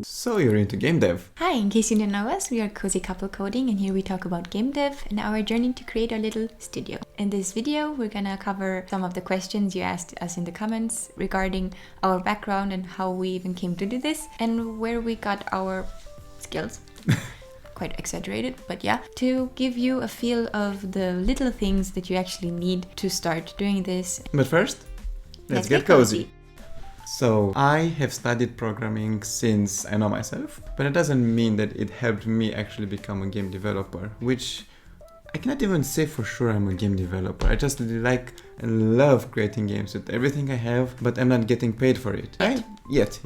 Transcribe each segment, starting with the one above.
So you're into game dev. Hi, in case you didn't know us, we are Cozy Couple Coding, and here we talk about game dev and our journey to create our little studio. In this video, we're gonna cover some of the questions you asked us in the comments regarding our background and how we even came to do this and where we got our skills. Quite exaggerated, but yeah, to give you a feel of the little things that you actually need to start doing this. But first, let's get cozy. So I have studied programming since I know myself, but it doesn't mean that it helped me actually become a game developer, which I cannot even say for sure I'm a game developer. I just like and love creating games with everything I have, but I'm not getting paid for it. Yet.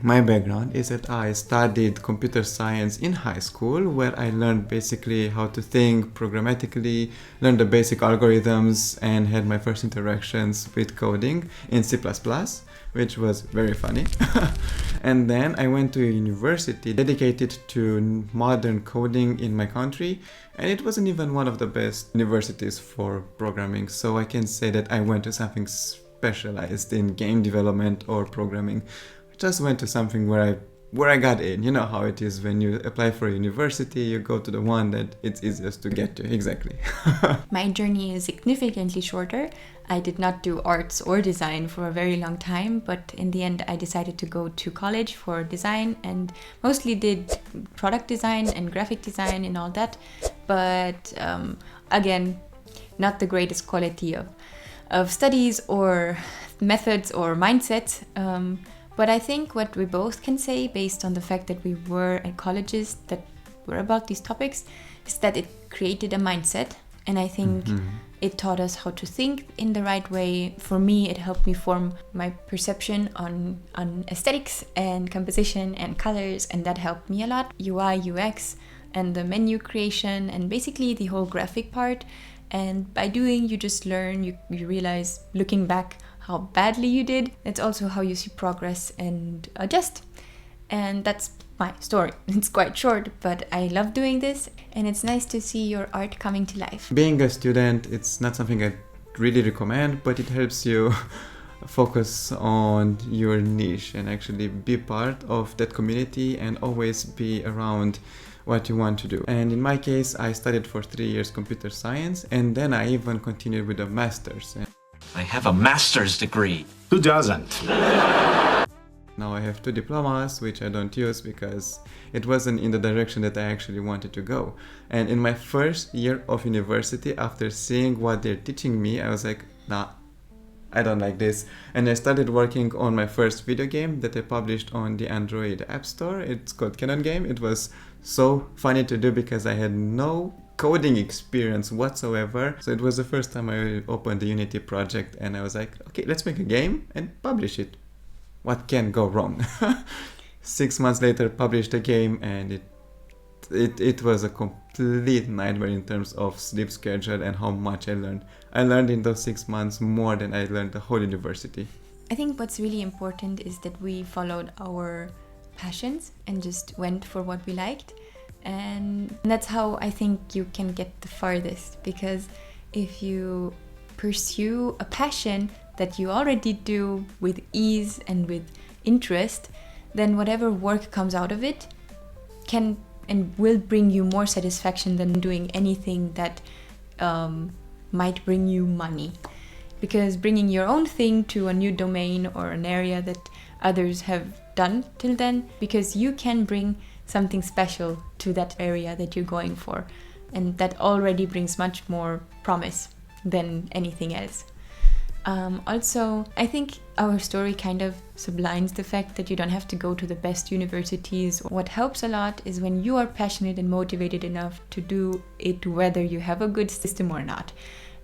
My background is that I studied computer science in high school, where I learned basically how to think programmatically, learned the basic algorithms, and had my first interactions with coding in C++, which was very funny. And then I went to a university dedicated to modern coding in my country, and it wasn't even one of the best universities for programming, so I can say that I went to something specialized in game development or programming. I just went to something where I got in. You know how it is when you apply for a university, you go to the one that it's easiest to get to. Exactly. My journey is significantly shorter. I did not do arts or design for a very long time, but in the end I decided to go to college for design and mostly did product design and graphic design and all that. But again, not the greatest quality of studies or methods or mindset. But I think what we both can say, based on the fact that we were at colleges that were about these topics, is that it created a mindset. And I think it taught us how to think in the right way. For me, it helped me form my perception on aesthetics and composition and colors, and that helped me a lot. UI, UX, and the menu creation, and basically the whole graphic part. And by doing, you just learn, you realize, looking back, how badly you did. It's also how you see progress and adjust. And that's my story. It's quite short, but I love doing this, and it's nice to see your art coming to life. Being a student, it's not something I really recommend, but it helps you focus on your niche and actually be part of that community and always be around what you want to do. And in my case, I studied for 3 years computer science, and then I even continued with a master's. I have a master's degree. Who doesn't? Now I have 2 diplomas, which I don't use because it wasn't in the direction that I actually wanted to go. And in my first year of university, after seeing what they're teaching me, I was like, nah, I don't like this. And I started working on my first video game that I published on the Android App Store. It's called Canon Game. It was so funny to do because I had no coding experience whatsoever. So it was the first time I opened the Unity project, and I was like, okay, let's make a game and publish it. What can go wrong? 6 months later, published the game, and it was a complete nightmare in terms of sleep schedule and how much I learned. I learned in those 6 months more than I learned the whole university. I think what's really important is that we followed our passions and just went for what we liked. And that's how I think you can get the farthest, because if you pursue a passion that you already do with ease and with interest, then whatever work comes out of it can and will bring you more satisfaction than doing anything that might bring you money. Because bringing your own thing to a new domain or an area that others have done till then, because you can bring something special to that area that you're going for, and that already brings much more promise than anything else. Also, I think our story kind of sublimes the fact that you don't have to go to the best universities. What helps a lot is when you are passionate and motivated enough to do it, whether you have a good system or not.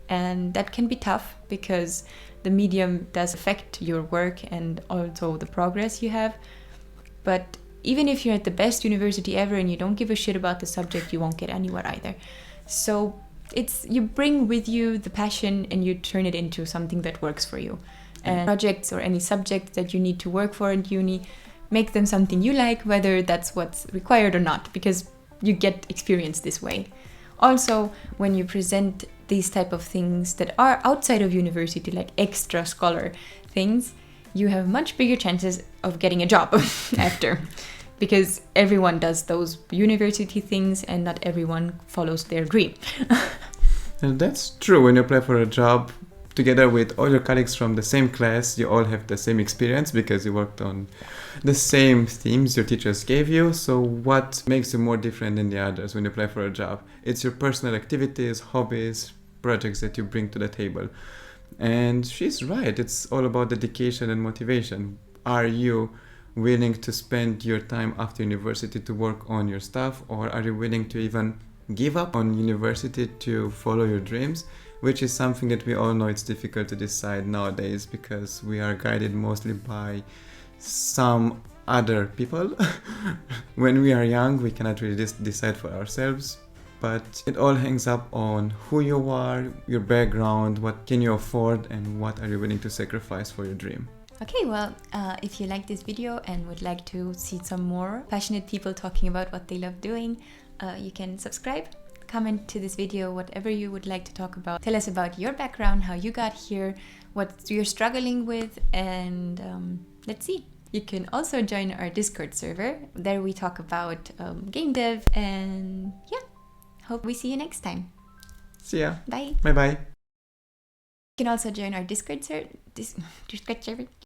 And that can be tough because the medium does affect your work and also the progress you have. But even if you're at the best university ever and you don't give a shit about the subject, you won't get anywhere either. So you bring with you the passion and you turn it into something that works for you. And projects or any subject that you need to work for in uni, make them something you like, whether that's what's required or not, because you get experience this way. Also, when you present these type of things that are outside of university, like extra scholar things, you have much bigger chances of getting a job after. Because everyone does those university things and not everyone follows their dream. And that's true. When you apply for a job together with all your colleagues from the same class, you all have the same experience because you worked on the same themes your teachers gave you. So what makes you more different than the others when you apply for a job? It's your personal activities, hobbies, projects that you bring to the table. And she's right. It's all about dedication and motivation. Are you willing to spend your time after university to work on your stuff, or are you willing to even give up on university to follow your dreams? Which is something that we all know it's difficult to decide nowadays because we are guided mostly by some other people. When we are young, we cannot really decide for ourselves, but it all hangs up on who you are, your background, what can you afford, and what are you willing to sacrifice for your dream. Okay, well, if you like this video and would like to see some more passionate people talking about what they love doing, you can subscribe, comment to this video, whatever you would like to talk about. Tell us about your background, how you got here, what you're struggling with, and let's see. You can also join our Discord server. There we talk about game dev, and yeah, hope we see you next time. See ya. Bye. Bye bye. You can also join our Discord server.